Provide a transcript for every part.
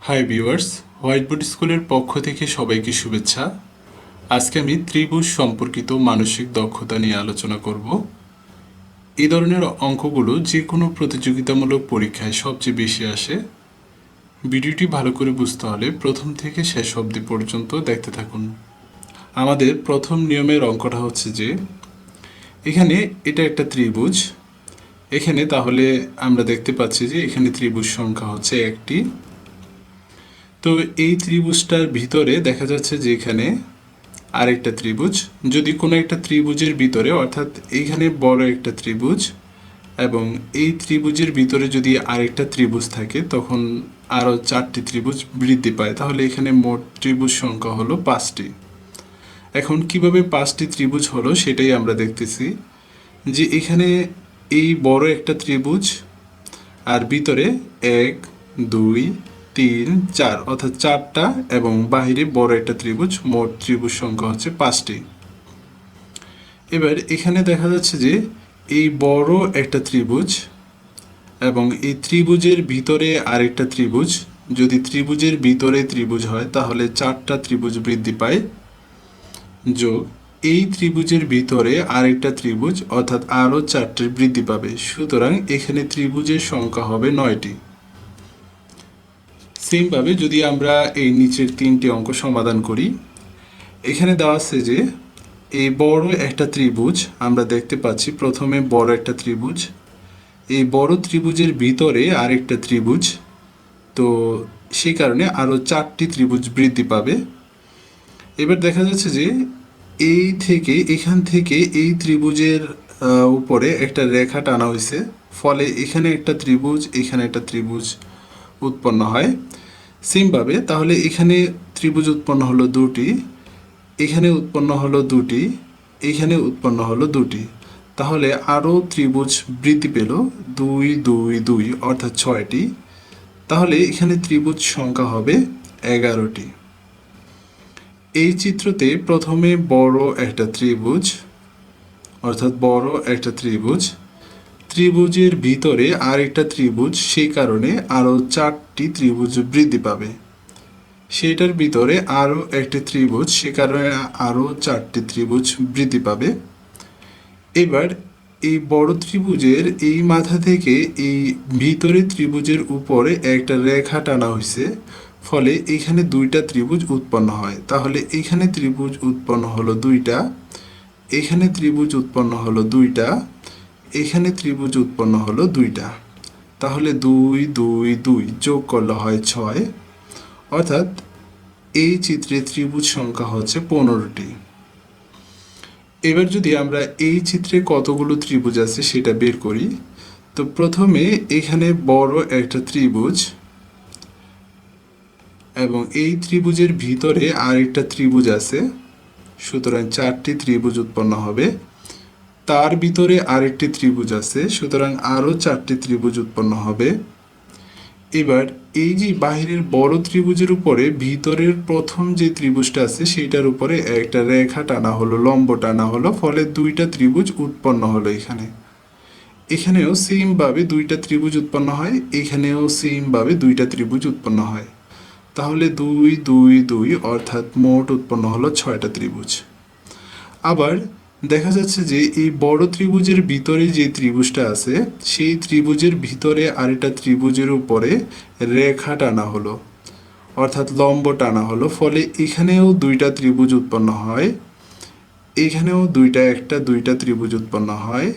Hi viewers, whiteboard স্কুলের পক্ষ থেকে সবাইকে শুভেচ্ছা। আজকে আমি ত্রিভুজ সম্পর্কিত মানসিক দক্ষতা নিয়ে আলোচনা করব। এই ধরনের অঙ্কগুলো যে কোনো প্রতিযোগিতামূলক পরীক্ষায় সবচেয়ে বেশি আসে। ভিডিওটি ভালো করে বুঝতে হলে প্রথম থেকে শেষ অবধি পর্যন্ত দেখতে থাকুন। আমাদের প্রথম নিয়মের অঙ্কটা হচ্ছে যে এখানে এটা একটা ত্রিভুজ। এখানে তাহলে আমরা দেখতে পাচ্ছি যে এখানে ত্রিভুজ সংখ্যা হচ্ছে একটি। তো এই ত্রিভুজটার ভিতরে দেখা যাচ্ছে যে এখানে আরেকটা ত্রিভুজ। যদি কোনো একটা ত্রিভুজের ভিতরে, অর্থাৎ এইখানে বড় একটা ত্রিভুজ এবং এই ত্রিভুজের ভিতরে যদি আরেকটা ত্রিভুজ থাকে তখন আরও 4টি ত্রিভুজ বৃদ্ধি পায়। তাহলে এখানে মোট ত্রিভুজ সংখ্যা হলো 5টি। এখন কিভাবে 5টি ত্রিভুজ হলো সেটাই আমরা দেখতেছি যে এখানে এই বড় একটা ত্রিভুজ আর ভিতরে 1 2 3 4 অর্থাৎ 4টা এবং বাহিরে বড় একটা ত্রিভুজ, মোট ত্রিভুজ সংখ্যা হচ্ছে 5টি। এবার এখানে দেখা যাচ্ছে যে এই বড় একটা ত্রিভুজ এবং এই ত্রিভুজের ভিতরে আরেকটা ত্রিভুজ, যদি ত্রিভুজের ভিতরে ত্রিভুজ হয় তাহলে 4টা ত্রিভুজ বৃদ্ধি পায়, যোগ এই ত্রিভুজের ভিতরে আরেকটা ত্রিভুজ অর্থাৎ আরও 4টি বৃদ্ধি পাবে। সুতরাং এখানে ত্রিভুজের সংখ্যা হবে 9টি। সেমভাবে যদি আমরা এই নিচের 3টি অঙ্ক সমাধান করি, এখানে দেওয়া আছে যে এই বড় একটা ত্রিভুজ আমরা দেখতে পাচ্ছি, প্রথমে বড় একটা ত্রিভুজ, এই বড় ত্রিভুজের ভিতরে আরেকটা ত্রিভুজ, তো সেই কারণে আরও 4টি ত্রিভুজ বৃদ্ধি পাবে। এবার দেখা যাচ্ছে যে এখান থেকে এই ত্রিভুজের উপরে একটা রেখা টানা হয়েছে, ফলে এখানে একটা ত্রিভুজ, এখানে একটা ত্রিভুজ উৎপন্ন হয়। সেমভাবে তাহলে এখানে ত্রিভুজ উৎপন্ন হলো 2টি, এখানে উৎপন্ন হলো 2টি, এখানে উৎপন্ন হলো 2টি। তাহলে আরও ত্রিভুজ বৃদ্ধি পেল 2 2 2 অর্থাৎ 6টি। তাহলে এখানে ত্রিভুজ সংখ্যা হবে 11টি। এই চিত্রতে প্রথমে বড় একটা ত্রিভুজ, অর্থাৎ বড় একটা ত্রিভুজ, ত্রিভুজের ভিতরে আরেকটা ত্রিভুজ, সেই কারণে আরও 4টি ত্রিভুজ বৃদ্ধি পাবে। সেটার ভিতরে আরও একটি ত্রিভুজ, সে কারণে আরও 4টি ত্রিভুজ বৃদ্ধি পাবে। এবার এই বড় ত্রিভুজের এই মাথা থেকে এই ভিতরে ত্রিভুজের উপরে একটা রেখা টানা হয়েছে, ফলে এখানে 2টা ত্রিভুজ উৎপন্ন হয়। তাহলে এখানে ত্রিভুজ উৎপন্ন হলো 2টা, এখানে ত্রিভুজ উৎপন্ন হলো 2টা, এখানে ত্রিভুজ উৎপন্ন হলো 2টা। তাহলে 2 2 2 যোগ করলে হয় 6, অর্থাৎ এই চিত্রে ত্রিভুজ সংখ্যা হচ্ছে 15টি। এবার যদি আমরা এই চিত্রে কতগুলো ত্রিভুজ আছে সেটা বের করি, তো প্রথমে এখানে বড় একটা ত্রিভুজ এবং এই ত্রিভুজের ভিতরে আরেকটা ত্রিভুজ আছে, সুতরাং 4টি ত্রিভুজ উৎপন্ন হবে। তার ভিতরে আরেকটি ত্রিভুজ আছে, সুতরাং আরও 4টি ত্রিভুজ উৎপন্ন হবে। এবার এই যে বাহিরের বড় ত্রিভুজের উপরে ভিতরের প্রথম যে ত্রিভুজটা আছে সেইটার উপরে একটা রেখা টানা হলো, লম্ব টানা হলো, ফলে 2টা ত্রিভুজ উৎপন্ন হলো। এখানেও সেমভাবে 2টা ত্রিভুজ উৎপন্ন হয়, এখানেও সেমভাবে 2টা ত্রিভুজ উৎপন্ন হয়। তাহলে 2 2 2 অর্থাৎ মোট উৎপন্ন হলো 6টা ত্রিভুজ। আবার দেখা যাচ্ছে যে এই বড় ত্রিভুজের ভিতরে যে ত্রিভুজটা আছে সেই ত্রিভুজের ভিতরে আরেকটা ত্রিভুজের উপরে রেখা টানা হলো, অর্থাৎ লম্ব টানা হলো, ফলে এখানেও 2টা ত্রিভুজ উৎপন্ন হয়, এখানেও 2টা ত্রিভুজ উৎপন্ন হয়,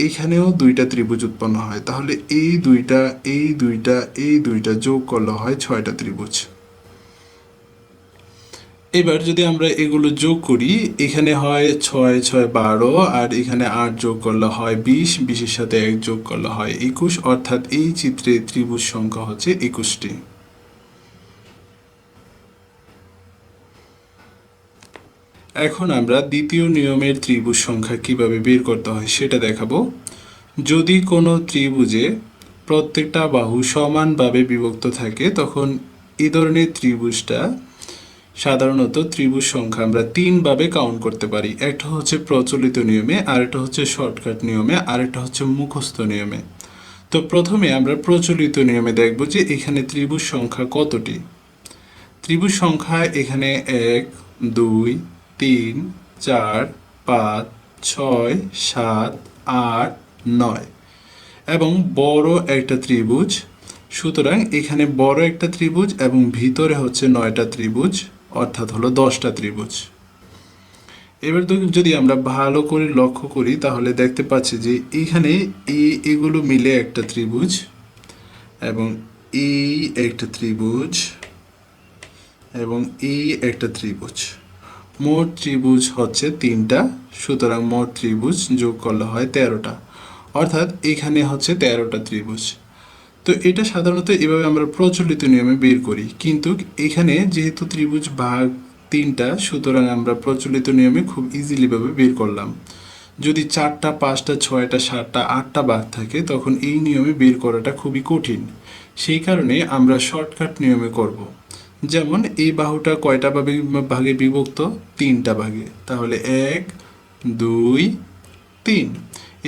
এখানেও 2টা ত্রিভুজ উৎপন্ন হয়। তাহলে এই 2টা, এই 2টা, এই 2টা যোগ করলে হয় 6টা ত্রিভুজ। এবার যদি আমরা এগুলো যোগ করি, এখানে হয় 6 6 12, আর এখানে 8 যোগ করলে হয় 20, 20-এর সাথে 1 যোগ করলে হয় 21, অর্থাৎ এই চিত্রে ত্রিভুজ সংখ্যা হচ্ছে 21টি। এখন আমরা দ্বিতীয় নিয়মের ত্রিভুজ সংখ্যা কিভাবে বের করতে হয় সেটা দেখাবো। যদি কোনো ত্রিভুজে প্রত্যেকটা বাহু সমানভাবে বিভক্ত থাকে তখন এই ধরনের ত্রিভুজটা সাধারণত ত্রিভুজ সংখ্যা আমরা 3ভাবে কাউন্ট করতে পারি। একটা হচ্ছে প্রচলিত নিয়মে, আরেকটা হচ্ছে শর্টকাট নিয়মে, আরেকটা হচ্ছে মুখস্থ নিয়মে। তো প্রথমে আমরা প্রচলিত নিয়মে দেখব যে এখানে ত্রিভুজ সংখ্যা কতটি। ত্রিভুজ সংখ্যা এখানে 1 2 3 4 5 6 7 8 9 এবং বড় একটা ত্রিভুজ। সুতরাং এখানে বড় একটা ত্রিভুজ এবং ভিতরে হচ্ছে 9টা ত্রিভুজ, অর্থাৎ হলো 10টা ত্রিভুজ। এবার যদি আমরা ভালো করে লক্ষ্য করি তাহলে দেখতে পাচ্ছি যে এইখানে এগুলো মিলে একটা ত্রিভুজ এবং এই একটা ত্রিভুজ এবং এই একটা ত্রিভুজ। মোট ত্রিভুজ হচ্ছে 3টা, সুতরাং মোট ত্রিভুজ যোগ করলে হয় 13টা, অর্থাৎ এখানে হচ্ছে 13টা ত্রিভুজ। তো এটা সাধারণত এভাবে আমরা প্রচলিত নিয়মে বের করি, কিন্তু এখানে যেহেতু ত্রিভুজ ভাগ 3টা, সুতরাং আমরা প্রচলিত নিয়মে খুব ইজিলি ভাবে বের করলাম। যদি 4টা 5টা 6টা 7টা 8টা ভাগ থাকে তখন এই নিয়মে বের করাটা খুবই কঠিন। সেই কারণে আমরা শর্টকাট নিয়মে করব। যেমন এই বাহুটা কয়টা ভাগে বিভক্ত? 3টা ভাগে, তাহলে 1 2 3।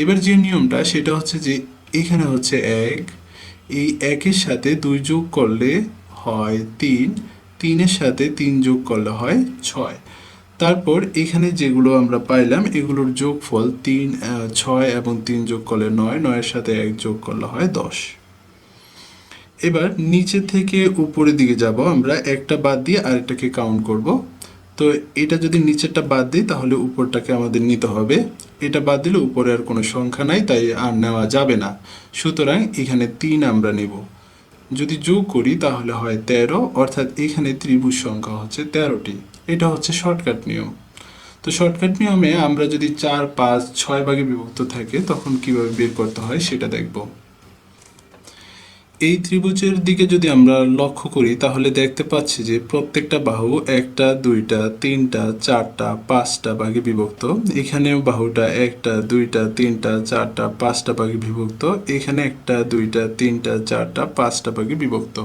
এবার যে নিয়মটা সেটা হচ্ছে যে এখানে হচ্ছে 1, এই 1-এর সাথে 2 যোগ করলে হয় 3, 3-এর সাথে 3 যোগ করলে হয় 6। তারপর এখানে যেগুলো আমরা পাইলাম এগুলোর যোগফল 3 6 এবং 3 যোগ করলে 9, 9-এর সাথে 1 যোগ করলে হয় 10। এবার নিচে থেকে উপরের দিকে যাব, আমরা একটা বাদ দিয়ে আরেকটাকে কাউন্ট করব। তো এটা যদি নিচেরটা বাদ দিই তাহলে উপরটাকে আমাদের নিতে হবে। এটা বাদ দিলে উপরে আর কোনো সংখ্যা নাই, তাই আর নেওয়া যাবে না। সুতরাং এখানে 3 আমরা নেব। যদি যোগ করি তাহলে হয় 13, অর্থাৎ এখানে ত্রিভুজ সংখ্যা হচ্ছে 13টি। এটা হচ্ছে শর্টকাট নিয়ম। তো শর্টকাট নিয়মে আমরা যদি 4 5 6 ভাগে বিভক্ত থাকে তখন কিভাবে বের করতে হয় সেটা দেখব। এই ত্রিভুজের দিকে যদি আমরা লক্ষ্য করি তাহলে দেখতে পাচ্ছি যে প্রত্যেকটা বাহু 1টা 2টা 3টা 4টা 5টা ভাগে বিভক্ত। এখানেও বাহুটা 1টা 2টা 3টা 4টা 5টা ভাগে বিভক্ত। এখানে 1টা 2টা 3টা 4টা 5টা ভাগে বিভক্ত।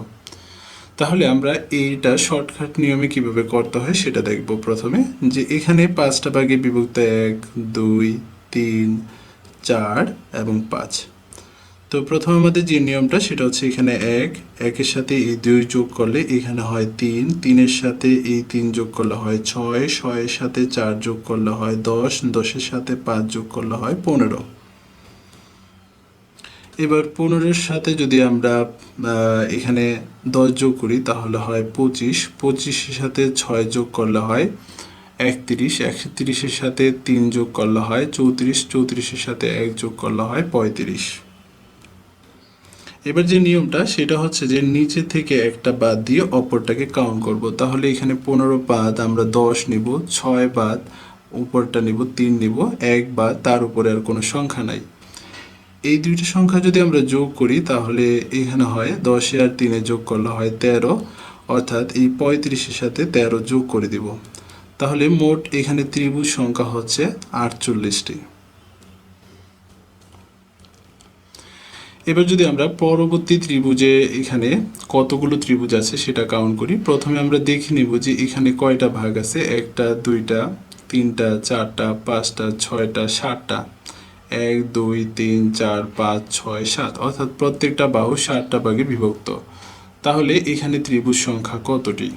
তাহলে আমরা এইটা শর্টকাট নিয়মে কিভাবে করতে হয় সেটা দেখব। প্রথমে যে এখানে 5টা ভাগে বিভক্ত 1 2 3 4 এবং 5। তো প্রথম আমাদের যে নিয়মটা সেটা হচ্ছে এখানে 1, 1-এর সাথে এই 2 যোগ করলে এখানে হয় 3, 3-এর সাথে এই 3 যোগ করলে হয় 6, 6-এর সাথে 4 যোগ করলে হয় 10, 10-এর সাথে 5 যোগ করলে হয় 15। এবার 15-এর সাথে যদি আমরা এখানে 10 যোগ করি তাহলে হয় 25, 25-এর সাথে 6 যোগ করলে হয় 31, 31-এর সাথে 3 যোগ করলে হয় 34, 34-এর সাথে 1 যোগ করলে হয় 35। এবার যে নিয়মটা সেটা হচ্ছে যে নিচে থেকে একটা বাদ দিয়ে অপরটাকে কাউন্ট করব। তাহলে এখানে 15 বাদ আমরা 10 নিব, 6 বাদ উপরটা নিব 3 নিব, 1 বাদ তার উপরে আর কোনো সংখ্যা নাই। এই দুইটা সংখ্যা যদি আমরা যোগ করি তাহলে এখানে হয় 10 আর 3 যোগ করলে হয় 13, অর্থাৎ এই 35-এর সাথে 13 যোগ করে দিব। তাহলে মোট এখানে ত্রিভুজ সংখ্যা হচ্ছে 48টি। এবার যদি আমরা পরবর্তী ত্রিভুজে এখানে কতগুলো ত্রিভুজ আছে সেটা কাউন্ট করি। প্রথমে আমরা দেখে নিব যে এখানে কয়টা ভাগ আছে। 1টা 2টা 3টা 4টা 5টা 6টা 7টা, 1 2 3 4 5 6 7, অর্থাৎ প্রত্যেকটা বাহু 7টা ভাগে বিভক্ত। তাহলে এখানে ত্রিভুজ সংখ্যা কতটি?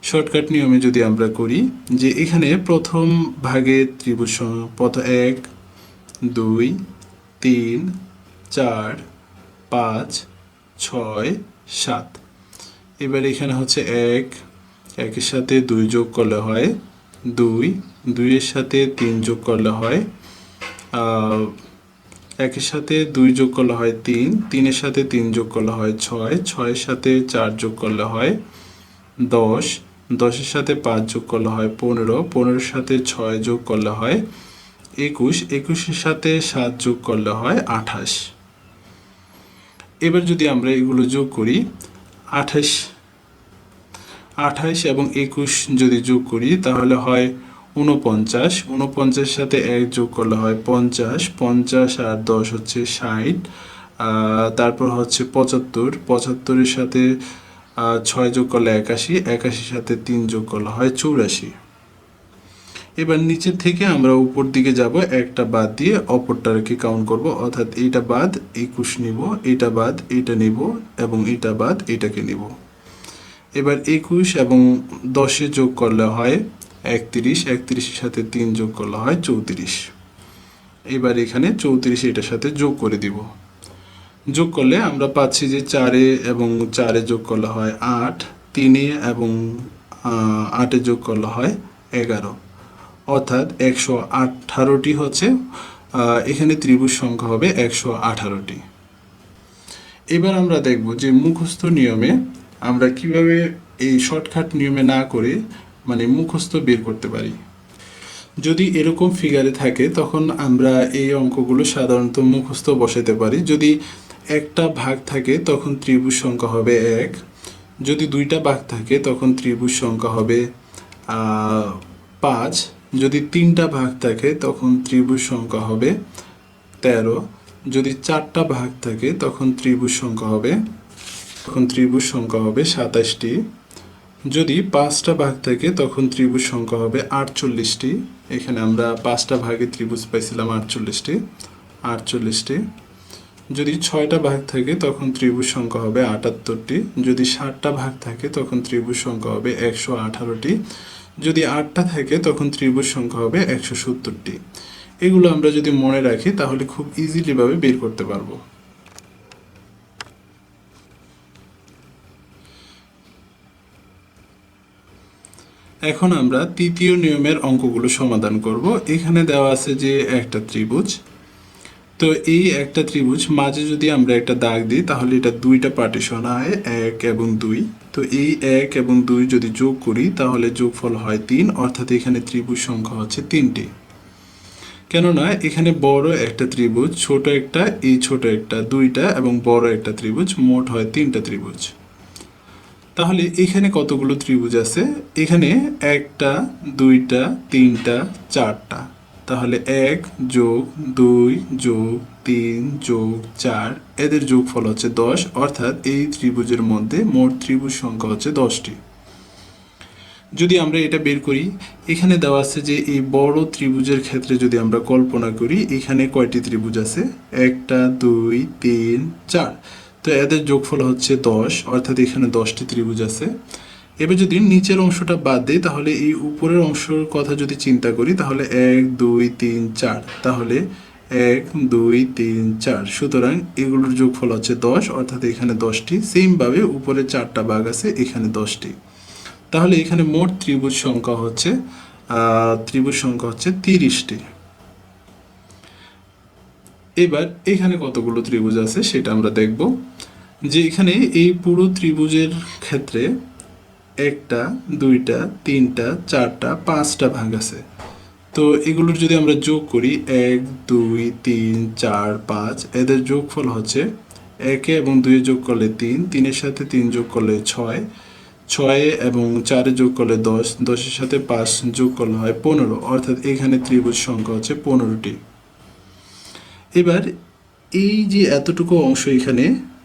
শর্টকাট নিয়মে যদি আমরা করি যে এখানে প্রথম ভাগে ত্রিভুজ সংখ্যা 1 2 3 4 5 6 7। এবার এখানে হচ্ছে 1, 1-এর সাথে 2 যোগ করলে হয় 2, 2-এর সাথে 3 যোগ করলে হয় 1-এর সাথে 2 যোগ করলে হয় 3, 3-এর সাথে 3 যোগ করলে হয় 6, 6-এর সাথে 4 যোগ করলে হয় 10, 10-এর সাথে 5 যোগ করলে হয় 15, 15-এর সাথে 6 যোগ করলে হয় 21, 21-এর সাথে 7 যোগ করলে হয় 28। এবার যদি আমরা এগুলো যোগ করি 28 এবং 21 যদি যোগ করি তাহলে হয় 49, 49-এর সাথে 1 যোগ করলে হয় 50, 50 আর 10 হচ্ছে 60, তারপর হচ্ছে 75, 75-এর সাথে 6 যোগ করলে 81, 81-এর সাথে 3 যোগ করলে হয় 84। এবার নিচের থেকে আমরা উপর দিকে যাব, একটা বাদ দিয়ে অপরটাকে কাউন্ট করব, অর্থাৎ এইটা বাদ 21 নিব, এটা বাদ এইটা নিব এবং এটা বাদ এটাকে নিব। এবার 21 এবং 10 যোগ করলে হয় 31, 31-এর সাথে 3 যোগ করলে হয় 34। এবার এখানে 34 এটার সাথে যোগ করে দিব। যোগ করলে আমরা পাচ্ছি যে 4 এবং 4 যোগ করলে হয় 8, 3 এবং 8 যোগ করলে হয় 11, অর্থাৎ 118টি হচ্ছে এখানে ত্রিভুজ সংখ্যা হবে 118টি। এবার আমরা দেখব যে মুখস্থ নিয়মে আমরা কিভাবে এই শর্টকাট নিয়মে না করে মানে মুখস্থ বের করতে পারি। যদি এরকম ফিগারে থাকে তখন আমরা এই অঙ্কগুলো সাধারণত মুখস্থ বসাতে পারি। যদি একটা ভাগ থাকে তখন ত্রিভুজ সংখ্যা হবে 1, যদি দুইটা ভাগ থাকে তখন ত্রিভুজ সংখ্যা হবে 5, যদি তিনটা ভাগ থাকে তখন ত্রিভুজ সংখ্যা হবে 13, যদি চারটা ভাগ থাকে তখন ত্রিভুজ সংখ্যা হবে 27টি, যদি 5টা ভাগ থাকে তখন ত্রিভুজ সংখ্যা হবে 48টি। এখানে আমরা 5টা ভাগে ত্রিভুজ পাইছিলাম 48টি। যদি 6টা ভাগ থাকে তখন ত্রিভুজ সংখ্যা হবে 78টি, যদি 7টা ভাগ থাকে তখন ত্রিভুজ সংখ্যা হবে 118টি, যদি 8টা থাকে তখন ত্রিভুজ সংখ্যা হবে 170টি। এগুলো আমরা যদি মনে রাখি তাহলে খুব ইজিলি ভাবে বের করতে পারবো। এখন আমরা তৃতীয় নিয়মের অঙ্কগুলো সমাধান করব। এখানে দেওয়া আছে যে একটা ত্রিভুজ, তো এই একটা ত্রিভুজ মাঝে যদি আমরা একটা দাগ দিই তাহলে এটা দুইটা পার্টিশন হয়, 1 এবং 2। তো এই 1 এবং 2 যদি যোগ করি তাহলে যোগফল হয় 3, অর্থাৎ এখানে ত্রিভুজ সংখ্যা হচ্ছে 3টি। কেননা এখানে বড় একটা ত্রিভুজ, ছোট একটা, এই ছোট একটা, দুইটা এবং বড় একটা ত্রিভুজ, মোট হয় 3টা ত্রিভুজ। তাহলে এখানে কতগুলো ত্রিভুজ আছে? এখানে 1টা, 2টা, 3টা, 4টা। তাহলে 1 যোগ 2 যোগ 3 যোগ 4 এদের যোগফল হচ্ছে 10, অর্থাৎ এই ত্রিভুজের মধ্যে মোট ত্রিভুজ সংখ্যা হচ্ছে 10টি। যদি আমরা এটা বের করি, এখানে দেওয়া আছে যে এই বড় ত্রিভুজের ক্ষেত্রে যদি আমরা কল্পনা করি এখানে কয়টি ত্রিভুজ আছে? 1টা, 2, 3, 4। তো এদের যোগফল হচ্ছে 10, অর্থাৎ এখানে 10টি ত্রিভুজ আছে। এবার যদি নিচের অংশটা বাদ দিই তাহলে এই উপরের অংশের কথা যদি চিন্তা করি তাহলে 1 2 3 4, তাহলে 1 2 3 4, সুতরাং এগুলোর যোগফল হচ্ছে 10, অর্থাৎ এখানে 10টি। সেমভাবে উপরে 4টা ভাগ আছে, এখানে 10টি। তাহলে এখানে মোট ত্রিভুজ সংখ্যা হচ্ছে 30টি। এবার এখানে কতগুলো ত্রিভুজ আছে সেটা আমরা দেখব। যে এখানে এই পুরো ত্রিভুজের ক্ষেত্রে 1টা, 2টা, 3টা, 4টা, 5টা ভাগ আছে। তো এগুলোর যদি আমরা যোগ করি 1 2 3 4 5, এদের যোগফল হচ্ছে 1 এবং 2 যোগ করলে 3, 3-এর সাথে 3 যোগ করলে 6, 6 এবং 4 যোগ করলে 10, 10-এর সাথে 5 যোগ করলে হয় 15, অর্থাৎ এখানে ত্রিভুজ সংখ্যা হচ্ছে 15টি। এবার এই যে এতটুকু অংশ এখানে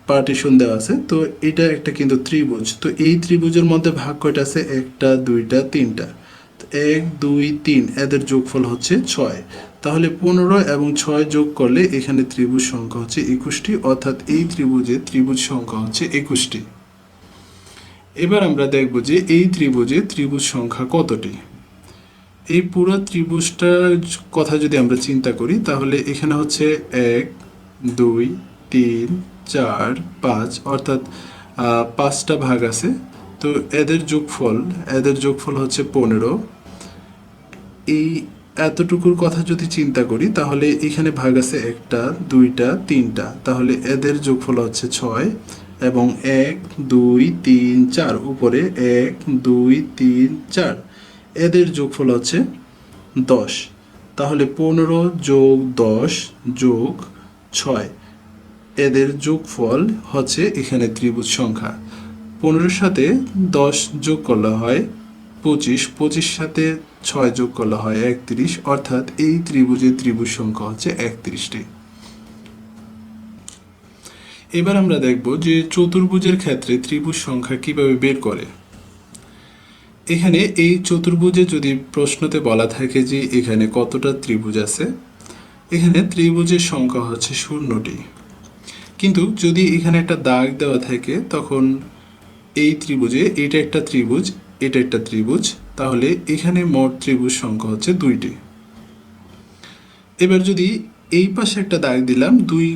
পার্টিশন দেওয়া আছে, তো এটা একটা কিন্তু ত্রিভুজ। তো এই ত্রিভুজের মধ্যে ভাগ কয়টা আছে? 1টা, 2টা, 3টা। 1 2 3 এদের যোগফল হচ্ছে 6, তাহলে 15 এবং 6 যোগ করলে এখানে ত্রিভুজ সংখ্যা হচ্ছে 21টি, অর্থাৎ এই ত্রিভুজে ত্রিভুজ সংখ্যা হচ্ছে 21টি। এবার আমরা দেখব যে এই ত্রিভুজে ত্রিভুজ সংখ্যা কতটি। এই পুরো ত্রিভুজটার কথা যদি আমরা চিন্তা করি তাহলে এখানে হচ্ছে 1 2 3 4 5, অর্থাৎ 5টা ভাগ আছে। তো এদের যোগফল হচ্ছে 15। এই এতটুকুর কথা যদি চিন্তা করি তাহলে এখানে ভাগ আছে 1টা, 2টা, 3টা, তাহলে এদের যোগফল হচ্ছে 6 এবং 1 2 3 4, উপরে 1 2 3 4, এদের যোগফল হচ্ছে 10, তাহলে 15 যোগ 10 যোগ 6, এদের যোগফল হচ্ছে এখানে ত্রিভুজ সংখ্যা। 15-এর সাথে 10 যোগ করলে হয় 25, 25 সাথে 6 যোগ করলে হয় 31, অর্থাৎ এই ত্রিভুজের ত্রিভুজ সংখ্যা হচ্ছে 31টি। এবার আমরা দেখব যে চতুর্ভুজের ক্ষেত্রে ত্রিভুজ সংখ্যা কিভাবে বের করে। এখানে এই চতুর্ভুজে যদি প্রশ্নতে বলা থাকে যে এখানে কতটা ত্রিভুজ আছে, এখানে ত্রিভুজের সংখ্যা হচ্ছে 0টি। কিন্তু যদি এখানে একটা দাগ দেওয়া থাকে তখন এই ত্রিভুজে এটা একটা ত্রিভুজ, এটা একটা ত্রিভুজ, তাহলে এখানে মোট ত্রিভুজ সংখ্যা হচ্ছে 2টি। এবার যদি এই পাশে একটা দাগ দিলাম, দুই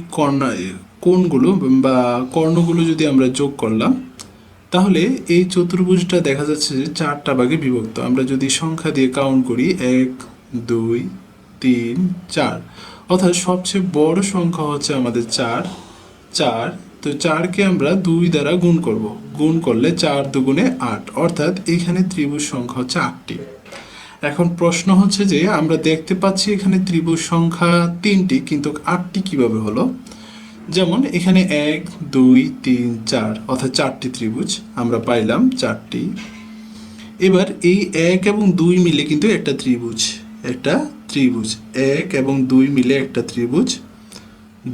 কোণগুলো বা কর্ণগুলো যদি আমরা যোগ করলাম, তাহলে এই চতুর্ভুজটা দেখা যাচ্ছে যে 4টা ভাগে বিভক্ত। আমরা যদি সংখ্যা দিয়ে কাউন্ট করি 1 2 3 4, অর্থাৎ সবচেয়ে বড় সংখ্যা হচ্ছে আমাদের 4। তো 4কে আমরা 2 দ্বারা গুণ করব, গুণ করলে 4 দুগুণে 8, অর্থাৎ এখানে ত্রিভুজ সংখ্যা হচ্ছে 8টি। এখন প্রশ্ন হচ্ছে যে আমরা দেখতে পাচ্ছি এখানে ত্রিভুজ সংখ্যা 3টি, কিন্তু 8টি কিভাবে হলো? যেমন এখানে 1 2 3 4, অর্থাৎ 4টি ত্রিভুজ আমরা পাইলাম 4টি। এবার এই 1 এবং 2 মিলে কিন্তু একটা ত্রিভুজ, 1 এবং 2 মিলে একটা ত্রিভুজ,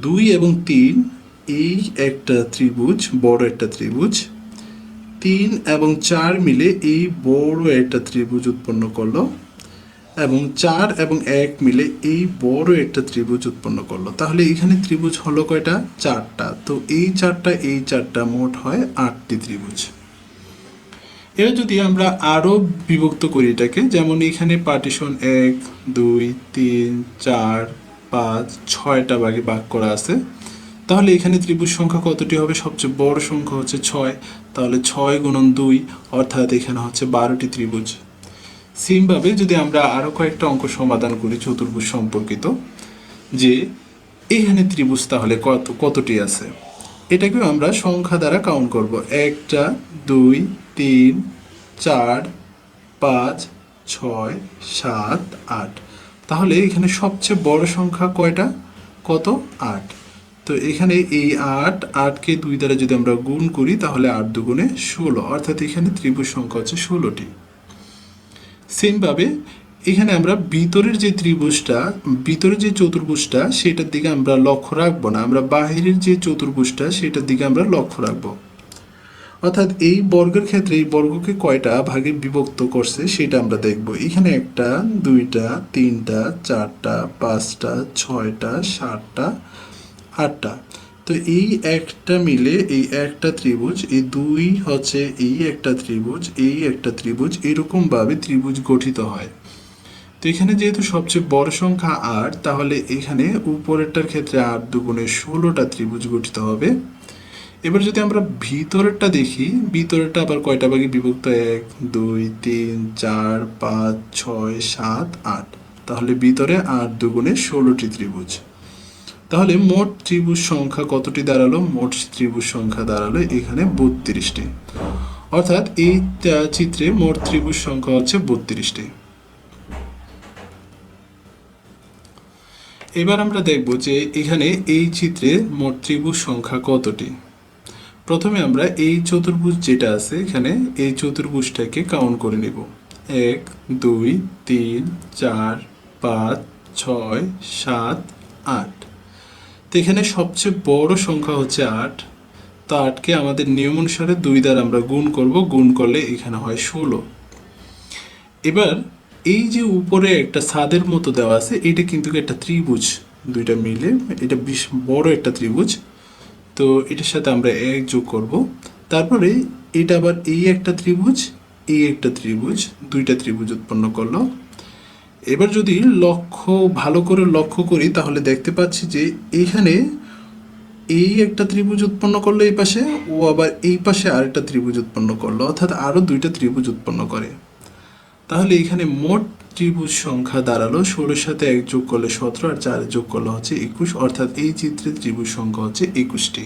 2 এবং 3 এই একটা ত্রিভুজ, বড় একটা ত্রিভুজ, 3 এবং 4 মিলে এই বড় একটা ত্রিভুজ উৎপন্ন করলো, এবং 4 এবং 1 মিলে এই বড় একটা ত্রিভুজ উৎপন্ন করলো। তাহলে এখানে ত্রিভুজ হলো কয়টা? 4টা। তো এই 4টা মোট হয় 8টি ত্রিভুজ। এবার যদি আমরা আরো বিভক্ত করি এটাকে, যেমন এখানে পার্টিশন 1 2 3 4 5 6টা ভাগে ভাগ করা আছে, তাহলে এখানে ত্রিভুজ সংখ্যা কতটি হবে? সবচেয়ে বড় সংখ্যা হচ্ছে 6, তাহলে 6 গুণন 2, অর্থাৎ এখানে হচ্ছে 12টি ত্রিভুজ। সেমভাবে যদি আমরা আরো কয়েকটা অঙ্ক সমাধান করি চতুর্ভুজ সম্পর্কিত, যে এখানে ত্রিভুজ তাহলে কতটি আছে, এটাকেও আমরা সংখ্যা দ্বারা কাউন্ট করব। 1 2 3 4 5 6 7 8, তাহলে এখানে সবচেয়ে বড় সংখ্যা কয়টা? কত? 8। তো এখানে এই 8কে 2 দ্বারা যদি আমরা গুণ করি তাহলে 8 দুগুণে 16, অর্থাৎ এখানে ত্রিভুজ সংখ্যা হচ্ছে 16টি। সেমভাবে এখানে আমরা ভিতরের যে চতুর্ভুজটা সেটার দিকে আমরা লক্ষ্য রাখবো না, আমরা বাহিরের যে চতুর্ভুজটা সেটার দিকে আমরা লক্ষ্য রাখবো। অর্থাৎ এই বর্গের ক্ষেত্রে এই বর্গকে কয়টা ভাগে বিভক্ত করছে সেটা আমরা দেখব। এখানে 1টা 2টা 3টা 4টা 5টা 6টা 7টা 8টা। তো এই একটা মিলে এই একটা ত্রিভুজ, এই 2 হচ্ছে এই একটা ত্রিভুজ, এই একটা ত্রিভুজ, এরকম ভাবে ত্রিভুজ গঠিত হয়। তো এখানে যেহেতু সবচেয়ে বড় সংখ্যা 8, তাহলে এখানে উপরেরটার ক্ষেত্রে 8 দুগুণে 16টা ত্রিভুজ গঠিত হবে। এবার যদি আমরা ভিতরেরটা দেখি, ভিতরেরটা আবার কয়টা ভাগে বিভক্ত? 1 2 3 4 5 6 7 8, তাহলে ভিতরে 8 দুগুণে 16টি ত্রিভুজ। তাহলে মোট ত্রিভুজ সংখ্যা কতটি দাঁড়ালো? মোট ত্রিভুজ সংখ্যা দাঁড়ালো এখানে 32টি, অর্থাৎ এই চিত্রে মোট ত্রিভুজ সংখ্যা হচ্ছে 32টি। এবার আমরা দেখব যে এখানে এই চিত্রে মোট ত্রিভুজ সংখ্যা কতটি। প্রথমে আমরা এই চতুর্ভুজ যেটা আছে এখানে, এই চতুর্ভুজটাকে কাউন্ট করে নেব। 1 2 3 4 5 6 7 8। তো এখানে সবচেয়ে বড় সংখ্যা হচ্ছে 8, তো 8কে আমাদের নিয়ম অনুসারে 2 দ্বারা আমরা গুণ করব, গুণ করলে এখানে হয় 16। এবার এই যে উপরে একটা ছাদের মতো দেওয়া আছে, এটা কিন্তু একটা ত্রিভুজ, দুইটা মিলে এটা বেশ বড় একটা ত্রিভুজ। তো এটার সাথে আমরা 1 যোগ করব, তারপরে এটা আবার এই একটা ত্রিভুজ, এই একটা ত্রিভুজ, দুইটা ত্রিভুজ উৎপন্ন করলো। এবার যদি ভালো করে লক্ষ্য করি তাহলে দেখতে পাচ্ছি যে এইখানে এই একটা ত্রিভুজ উৎপন্ন করলো এই পাশে, ও আবার এই পাশে আরেকটা ত্রিভুজ উৎপন্ন করলো, অর্থাৎ আরো দুইটা ত্রিভুজ উৎপন্ন করে। তাহলে এখানে মোট ত্রিভুজ সংখ্যা দাঁড়ালো 16 সাথে 1 যোগ করলে 17, আর 4 যোগ করলে হচ্ছে 21, অর্থাৎ এই চিত্রে ত্রিভুজ সংখ্যা হচ্ছে 21টি।